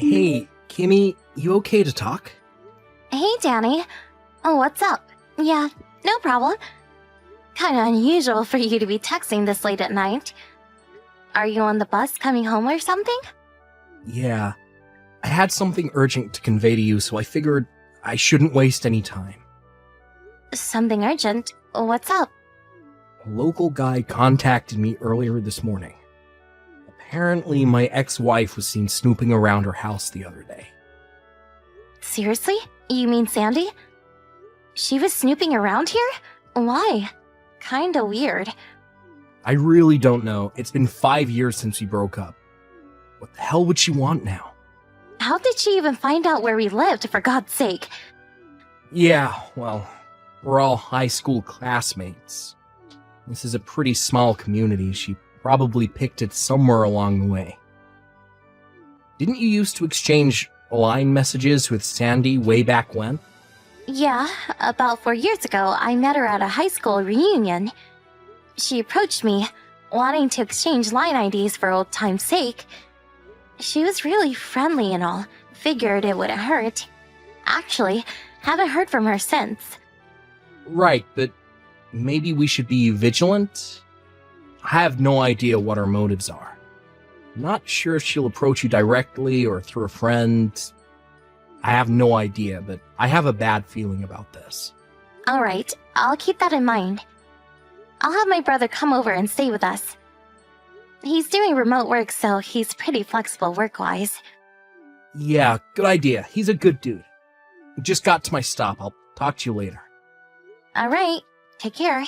Hey, Kimmy, you okay to talk? Hey, Danny. Oh, what's up? Yeah, no problem. Kinda unusual for you to be texting this late at night. Are you on the bus coming home or something? Yeah. I had something urgent to convey to you, so I figured I shouldn't waste any time. Something urgent? What's up? A local guy contacted me earlier this morning. Apparently, my ex-wife was seen snooping around her house the other day. Seriously? You mean Sandy? She was snooping around here? Why? Kinda weird. I really don't know. It's been 5 years since we broke up. What the hell would she want now? How did she even find out where we lived, for God's sake? Yeah, well, we're all high school classmates. This is a pretty small community. She probably picked it somewhere along the way. Didn't you used to exchange line messages with Sandy way back when? Yeah, about 4 years ago, I met her at a high school reunion. She approached me, wanting to exchange line IDs for old time's sake. She was really friendly and all, figured it wouldn't hurt. Actually, haven't heard from her since. Right, but maybe we should be vigilant? I have no idea what her motives are. Not sure if she'll approach you directly or through a friend. I have no idea, but I have a bad feeling about this. Alright, I'll keep that in mind. I'll have my brother come over and stay with us. He's doing remote work, so he's pretty flexible work-wise. Yeah, good idea. He's a good dude. Just got to my stop. I'll talk to you later. Alright, take care.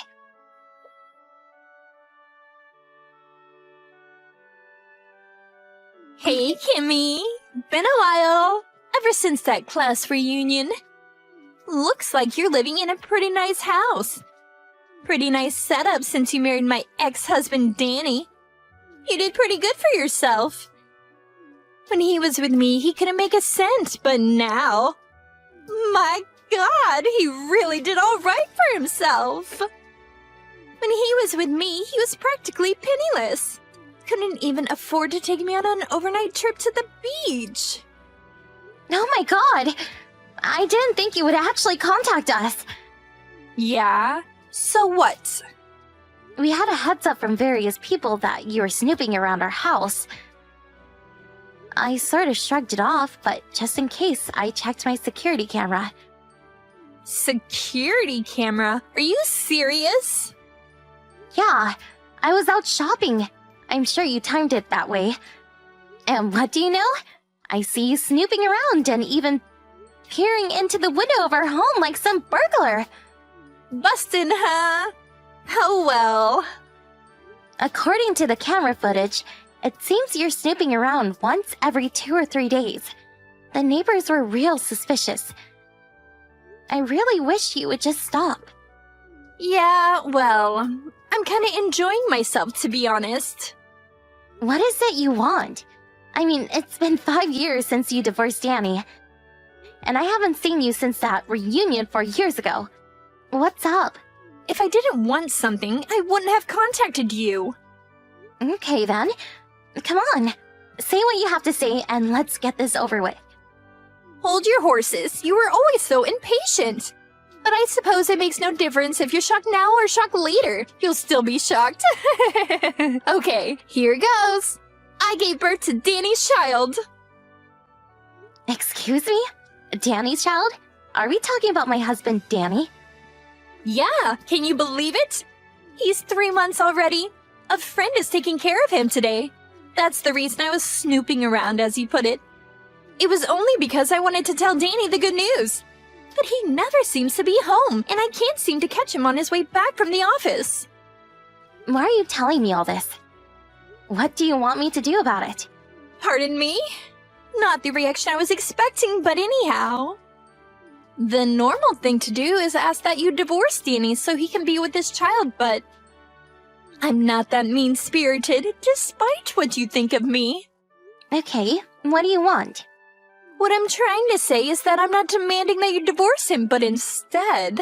Hey, Kimmy! Been a while. Ever since that class reunion. Looks like you're living in a pretty nice house. Pretty nice setup since you married my ex-husband, Danny. You did pretty good for yourself. When he was with me, he couldn't make a cent, but now... My God, he really did all right for himself. When he was with me, he was practically penniless. Couldn't even afford to take me on an overnight trip to the beach. Oh my God! I didn't think you would actually contact us. Yeah? So what? We had a heads up from various people that you were snooping around our house. I sort of shrugged it off, but just in case, I checked my security camera. Security camera? Are you serious? Yeah, I was out shopping. I'm sure you timed it that way. And what do you know? I see you snooping around and even peering into the window of our home like some burglar. Bustin', huh? Oh well. According to the camera footage, it seems you're snooping around once every 2 or 3 days. The neighbors were real suspicious. I really wish you would just stop. Yeah, well, I'm kinda enjoying myself, to be honest. What is it you want? I mean, it's been 5 years since you divorced Danny. And I haven't seen you since that reunion 4 years ago. What's up? If I didn't want something, I wouldn't have contacted you. Okay then. Come on. Say what you have to say and let's get this over with. Hold your horses. You were always so impatient. But I suppose it makes no difference if you're shocked now or shocked later. You'll still be shocked. Okay, here goes. I gave birth to Danny's child. Excuse me? Danny's child? Are we talking about my husband, Danny? Yeah, can you believe it? He's 3 months already. A friend is taking care of him today. That's the reason I was snooping around, as you put it. It was only because I wanted to tell Danny the good news. But he never seems to be home, and I can't seem to catch him on his way back from the office. Why are you telling me all this? What do you want me to do about it? Pardon me? Not the reaction I was expecting, but anyhow. The normal thing to do is ask that you divorce Danny so he can be with his child, but... I'm not that mean-spirited, despite what you think of me. Okay, what do you want? What I'm trying to say is that I'm not demanding that you divorce him, but instead...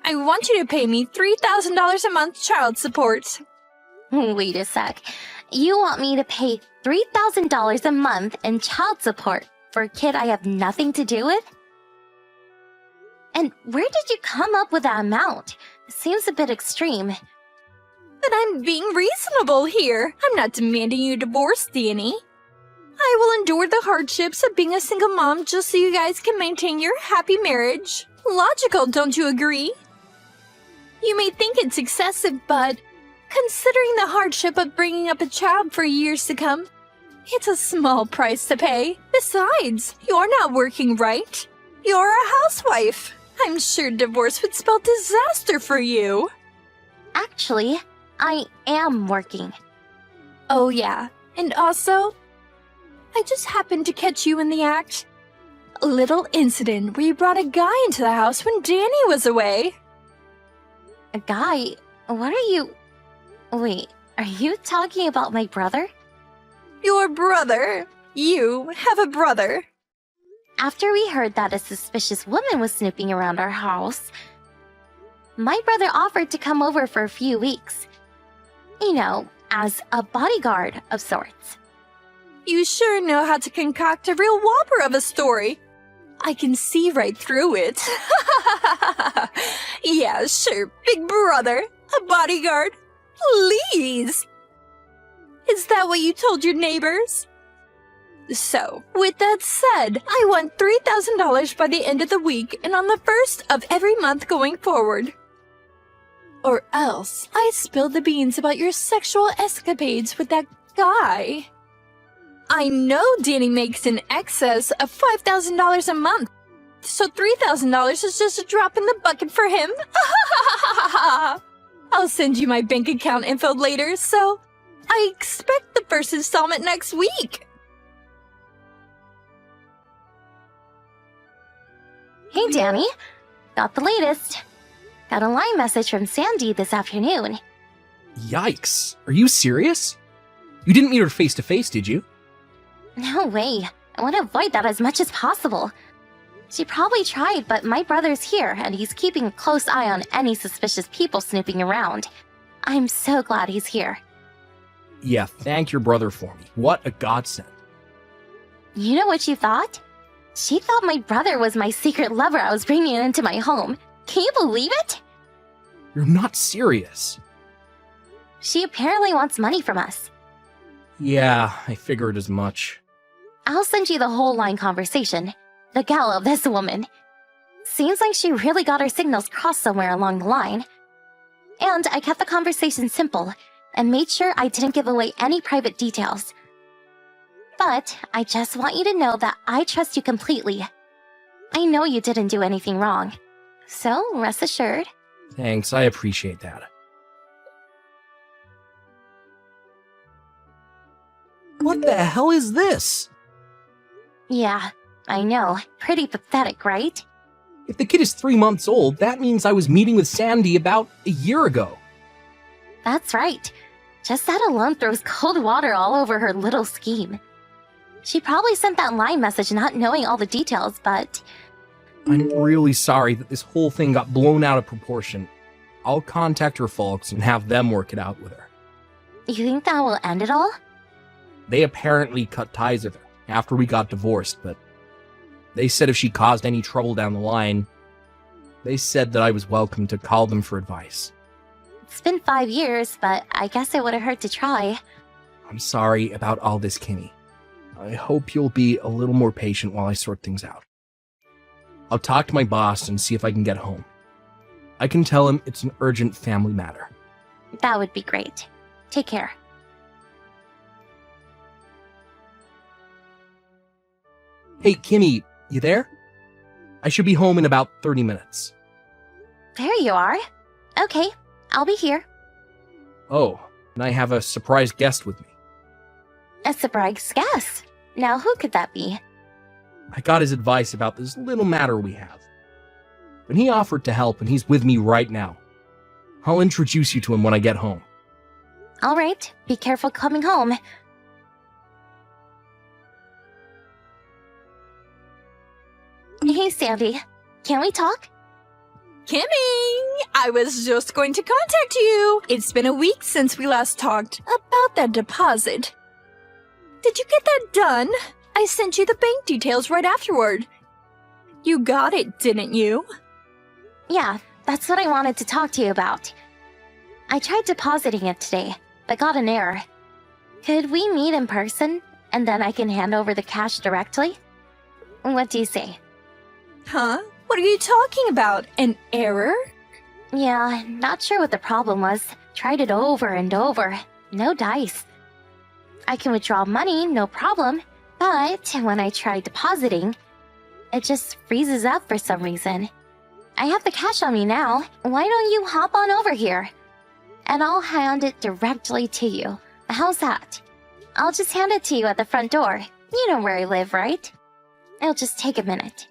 I want you to pay me $3,000 a month child support. Wait a sec. You want me to pay $3,000 a month in child support for a kid I have nothing to do with? And where did you come up with that amount? It seems a bit extreme. But I'm being reasonable here. I'm not demanding you divorce, Danny. I will endure the hardships of being a single mom just so you guys can maintain your happy marriage. Logical, don't you agree? You may think it's excessive, but considering the hardship of bringing up a child for years to come, it's a small price to pay. Besides, you're not working, right? You're a housewife. I'm sure divorce would spell disaster for you. Actually, I am working. Oh yeah, and also, I just happened to catch you in the act. A little incident where you brought a guy into the house when Danny was away. A guy? What are you... Wait, are you talking about my brother? Your brother? You have a brother? After we heard that a suspicious woman was snooping around our house, my brother offered to come over for a few weeks. You know, as a bodyguard of sorts. You sure know how to concoct a real whopper of a story. I can see right through it. Yeah, sure, big brother, a bodyguard. Please! Is that what you told your neighbors? So, with that said, I want $3,000 by the end of the week and on the first of every month going forward. Or else, I spill the beans about your sexual escapades with that guy. I know Danny makes in excess of $5,000 a month, so $3,000 is just a drop in the bucket for him. I'll send you my bank account info later, so I expect the first installment next week. Hey, Danny. Got the latest. Got a line message from Sandy this afternoon. Yikes. Are you serious? You didn't meet her face to face, did you? No way. I want to avoid that as much as possible. She probably tried, but my brother's here, and he's keeping a close eye on any suspicious people snooping around. I'm so glad he's here. Yeah, thank your brother for me. What a godsend. You know what she thought? She thought my brother was my secret lover I was bringing into my home. Can you believe it? You're not serious. She apparently wants money from us. Yeah, I figured as much. I'll send you the whole line conversation. The gal of this woman. Seems like she really got her signals crossed somewhere along the line. And I kept the conversation simple and made sure I didn't give away any private details. But I just want you to know that I trust you completely. I know you didn't do anything wrong. So rest assured. Thanks, I appreciate that. What the hell is this? Yeah, I know. Pretty pathetic, right? If the kid is 3 months old, that means I was meeting with Sandy about a year ago. That's right. Just that alone throws cold water all over her little scheme. She probably sent that line message not knowing all the details, but... I'm really sorry that this whole thing got blown out of proportion. I'll contact her folks and have them work it out with her. You think that will end it all? They apparently cut ties with her after we got divorced, but they said if she caused any trouble down the line, they said that I was welcome to call them for advice. It's been 5 years, but I guess it would have hurt to try. I'm sorry about all this, Kimmy. I hope you'll be a little more patient while I sort things out. I'll talk to my boss and see if I can get home. I can tell him it's an urgent family matter. That would be great. Take care. Hey, Kimmy, you there? I should be home in about 30 minutes. There you are. Okay, I'll be here. Oh, and I have a surprise guest with me. A surprise guest. Now who could that be? I got his advice about this little matter we have. And he offered to help, and he's with me right now. I'll introduce you to him when I get home. All right, be careful coming home. Hey, Sandy. Can we talk? Kimmy, I was just going to contact you. It's been a week since we last talked about that deposit. Did you get that done? I sent you the bank details right afterward. You got it, didn't you? Yeah, that's what I wanted to talk to you about. I tried depositing it today, but got an error. Could we meet in person, and then I can hand over the cash directly? What do you say? Huh? What are you talking about? An error? Yeah, not sure what the problem was. Tried it over and over. No dice. I can withdraw money, no problem, but when I try depositing, it just freezes up for some reason. I have the cash on me now. Why don't you hop on over here? And I'll hand it directly to you. How's that? I'll just hand it to you at the front door. You know where I live, right? It'll just take a minute.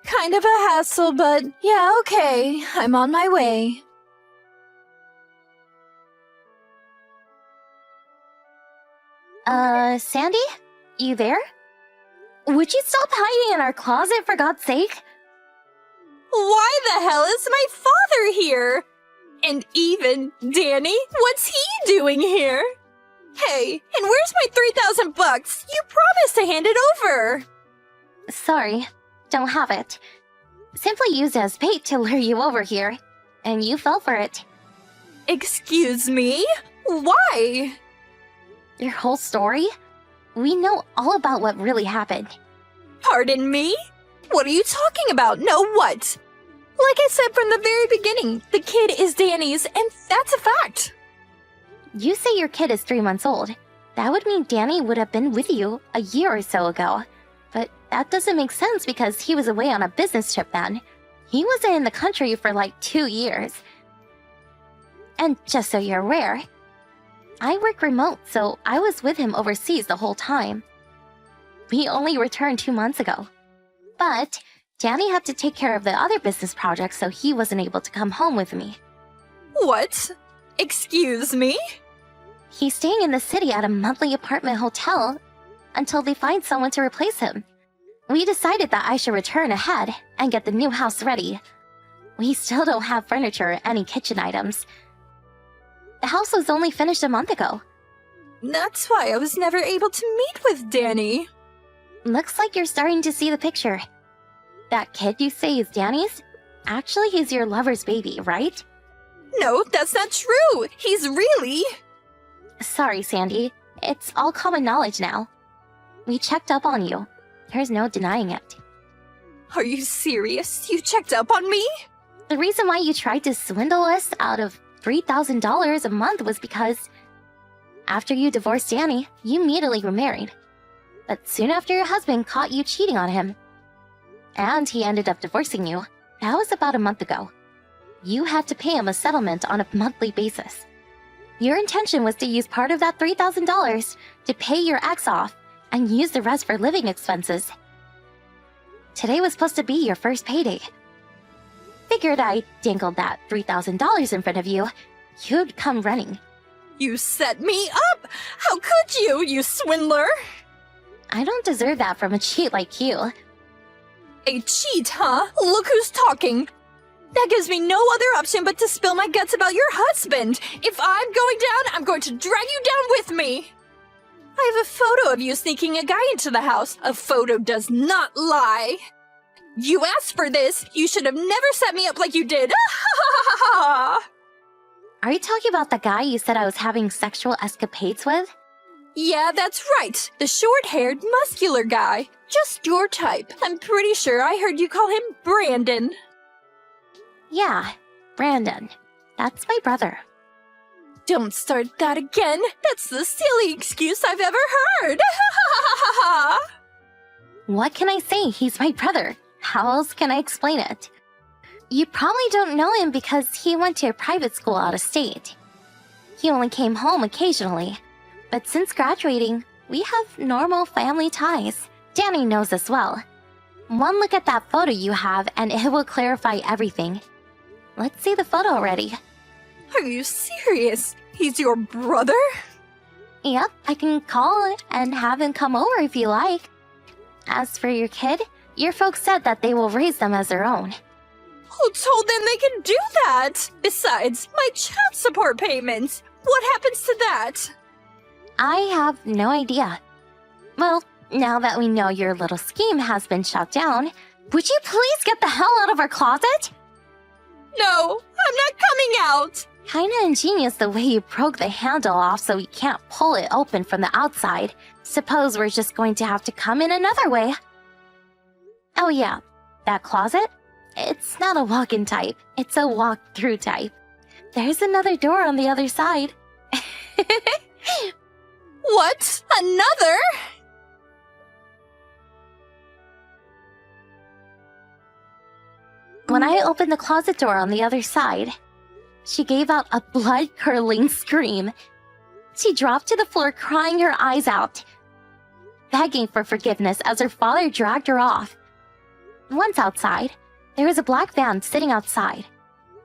Kind of a hassle, but yeah, okay. I'm on my way. Sandy? You there? Would you stop hiding in our closet, for God's sake? Why the hell is my father here? And even Danny, what's he doing here? Hey, and where's my 3,000 bucks? You promised to hand it over. Sorry, don't have it. Simply used as bait to lure you over here, and you fell for it. Excuse me? Why? Your whole story? We know all about what really happened. Pardon me? What are you talking about? No what? Like I said from the very beginning, the kid is Danny's, and that's a fact. You say your kid is 3 months old. That would mean Danny would have been with you a year or so ago. But that doesn't make sense because he was away on a business trip then. He wasn't in the country for like 2 years. And just so you're aware, I work remote, so I was with him overseas the whole time. We only returned 2 months ago. But Danny had to take care of the other business projects, so he wasn't able to come home with me. What? Excuse me? He's staying in the city at a monthly apartment hotel until they find someone to replace him. We decided that I should return ahead and get the new house ready. We still don't have furniture or any kitchen items. The house was only finished a month ago. That's why I was never able to meet with Danny. Looks like you're starting to see the picture. That kid you say is Danny's? Actually, he's your lover's baby, right? No, that's not true. He's really... Sorry, Sandy. It's all common knowledge now. We checked up on you. There's no denying it. Are you serious? You checked up on me? The reason why you tried to swindle us out of $3,000 a month was because after you divorced Danny, you immediately remarried. But soon after your husband caught you cheating on him, and he ended up divorcing you, that was about a month ago. You had to pay him a settlement on a monthly basis. Your intention was to use part of that $3,000 to pay your ex off and use the rest for living expenses. Today was supposed to be your first payday. Figured I dangled that $3,000 in front of you, you'd come running. You set me up! How could you, you swindler? I don't deserve that from a cheat like you. A cheat, huh? Look who's talking. That gives me no other option but to spill my guts about your husband. If I'm going down, I'm going to drag you down with me. I have a photo of you sneaking a guy into the house. A photo does not lie. You asked for this. You should have never set me up like you did. Are you talking about the guy you said I was having sexual escapades with? Yeah, that's right. The short-haired, muscular guy. Just your type. I'm pretty sure I heard you call him Brandon. Yeah, Brandon. That's my brother. Don't start that again. That's the silly excuse I've ever heard. What can I say? He's my brother. How else can I explain it? You probably don't know him because he went to a private school out of state. He only came home occasionally. But since graduating, we have normal family ties. Danny knows as well. One look at that photo you have and it will clarify everything. Let's see the photo already. Are you serious? He's your brother? Yep, I can call it and have him come over if you like. As for your kid, your folks said that they will raise them as their own. Who told them they can do that? Besides, my child support payments. What happens to that? I have no idea. Well, now that we know your little scheme has been shut down, would you please get the hell out of our closet? No, I'm not coming out! Kinda ingenious the way you broke the handle off so we can't pull it open from the outside. Suppose we're just going to have to come in another way. Oh yeah, that closet? It's not a walk-in type, it's a walk-through type. There's another door on the other side. What? Another? When I opened the closet door on the other side, she gave out a blood-curdling scream. She dropped to the floor crying her eyes out, begging for forgiveness as her father dragged her off. Once outside, there was a black van sitting outside.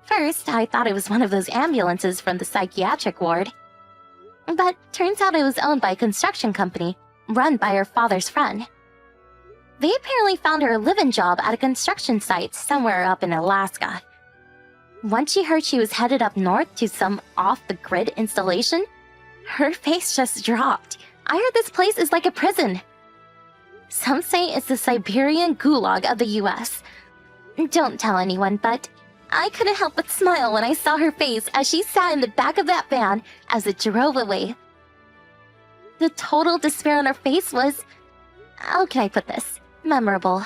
First, I thought it was one of those ambulances from the psychiatric ward. But turns out it was owned by a construction company, run by her father's friend. They apparently found her a live-in job at a construction site somewhere up in Alaska. Once she heard she was headed up north to some off-the-grid installation, her face just dropped. I heard this place is like a prison. Some say it's the Siberian gulag of the US. Don't tell anyone, but I couldn't help but smile when I saw her face as she sat in the back of that van as it drove away. The total despair on her face was, how can I put this, memorable.